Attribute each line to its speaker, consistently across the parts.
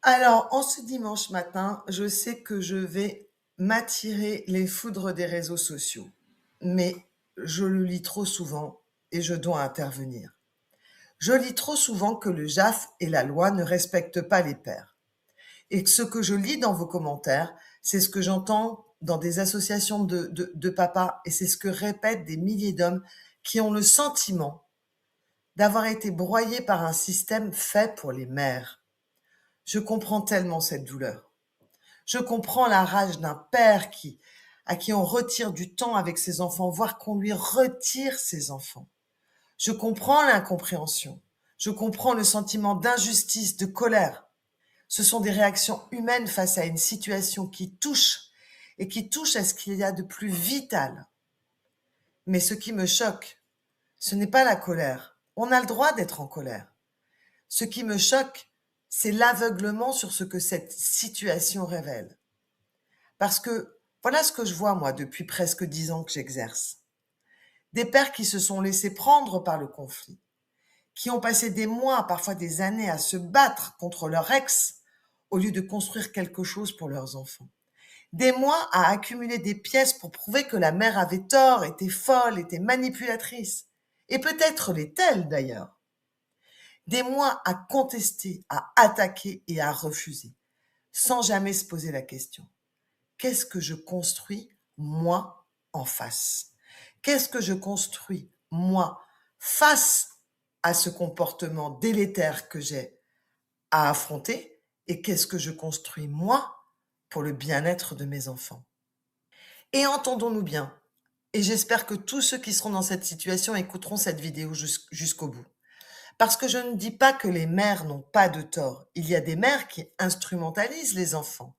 Speaker 1: Alors, en ce dimanche matin, je sais que je vais m'attirer les foudres des réseaux sociaux, mais je le lis trop souvent et je dois intervenir. Je lis trop souvent que le JAF et la loi ne respectent pas les pères. Et que ce que je lis dans vos commentaires, c'est ce que j'entends dans des associations de papas et c'est ce que répètent des milliers d'hommes qui ont le sentiment d'avoir été broyés par un système fait pour les mères. Je comprends tellement cette douleur. Je comprends la rage d'un père à qui on retire du temps avec ses enfants, voire qu'on lui retire ses enfants. Je comprends l'incompréhension. Je comprends le sentiment d'injustice, de colère. Ce sont des réactions humaines face à une situation qui touche et qui touche à ce qu'il y a de plus vital. Mais ce qui me choque, ce n'est pas la colère. On a le droit d'être en colère. Ce qui me choque, c'est l'aveuglement sur ce que cette situation révèle. Parce que voilà ce que je vois, moi, depuis presque 10 ans que j'exerce. Des pères qui se sont laissés prendre par le conflit, qui ont passé des mois, parfois des années, à se battre contre leur ex au lieu de construire quelque chose pour leurs enfants. Des mois à accumuler des pièces pour prouver que la mère avait tort, était folle, était manipulatrice. Et peut-être l'est-elle d'ailleurs. Des mois à contester, à attaquer et à refuser, sans jamais se poser la question. Qu'est-ce que je construis, moi, en face? Qu'est-ce que je construis, moi, face à ce comportement délétère que j'ai à affronter? Et qu'est-ce que je construis, moi, pour le bien-être de mes enfants? Et entendons-nous bien, et j'espère que tous ceux qui seront dans cette situation écouteront cette vidéo jusqu'au bout. Parce que je ne dis pas que les mères n'ont pas de tort. Il y a des mères qui instrumentalisent les enfants.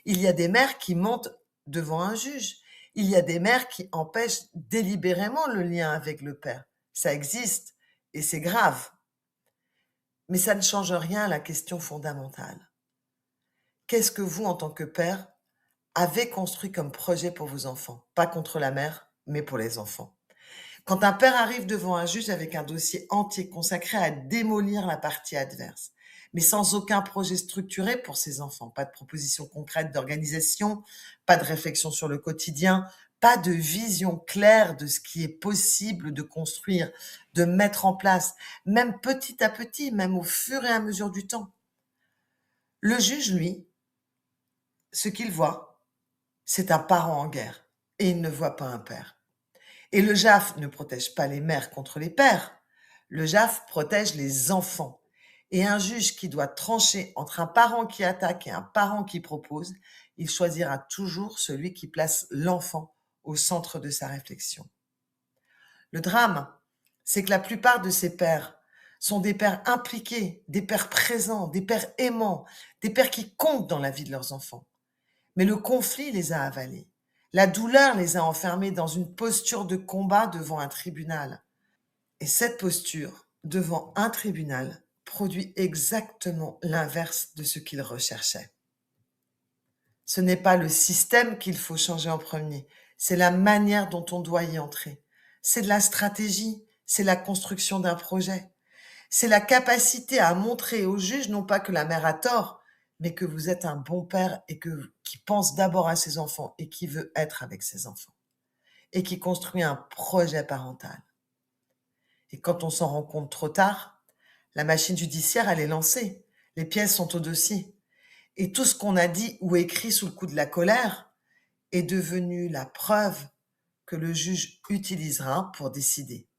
Speaker 1: Il y a des mères qui mentent devant un juge. Il y a des mères qui empêchent délibérément le lien avec le père. Ça existe et c'est grave. Mais ça ne change rien à la question fondamentale. Qu'est-ce que vous, en tant que père, avez construit comme projet pour vos enfants? Pas contre la mère, mais pour les enfants. Quand un père arrive devant un juge avec un dossier entier consacré à démolir la partie adverse, mais sans aucun projet structuré pour ses enfants, pas de proposition concrète d'organisation, pas de réflexion sur le quotidien, pas de vision claire de ce qui est possible de construire, de mettre en place, même petit à petit, même au fur et à mesure du temps. Le juge, lui, ce qu'il voit, c'est un parent en guerre et il ne voit pas un père. Et le JAF ne protège pas les mères contre les pères. Le JAF protège les enfants. Et un juge qui doit trancher entre un parent qui attaque et un parent qui propose, il choisira toujours celui qui place l'enfant au centre de sa réflexion. Le drame, c'est que la plupart de ces pères sont des pères impliqués, des pères présents, des pères aimants, des pères qui comptent dans la vie de leurs enfants. Mais le conflit les a avalés. La douleur les a enfermés dans une posture de combat devant un tribunal. Et cette posture, devant un tribunal, produit exactement l'inverse de ce qu'ils recherchaient. Ce n'est pas le système qu'il faut changer en premier, c'est la manière dont on doit y entrer. C'est de la stratégie, c'est la construction d'un projet. C'est la capacité à montrer au juge non pas que la mère a tort, mais que vous êtes un bon père et qui pense d'abord à ses enfants et qui veut être avec ses enfants et qui construit un projet parental. Et quand on s'en rend compte trop tard, la machine judiciaire, elle est lancée. Les pièces sont au dossier. Et tout ce qu'on a dit ou écrit sous le coup de la colère est devenu la preuve que le juge utilisera pour décider.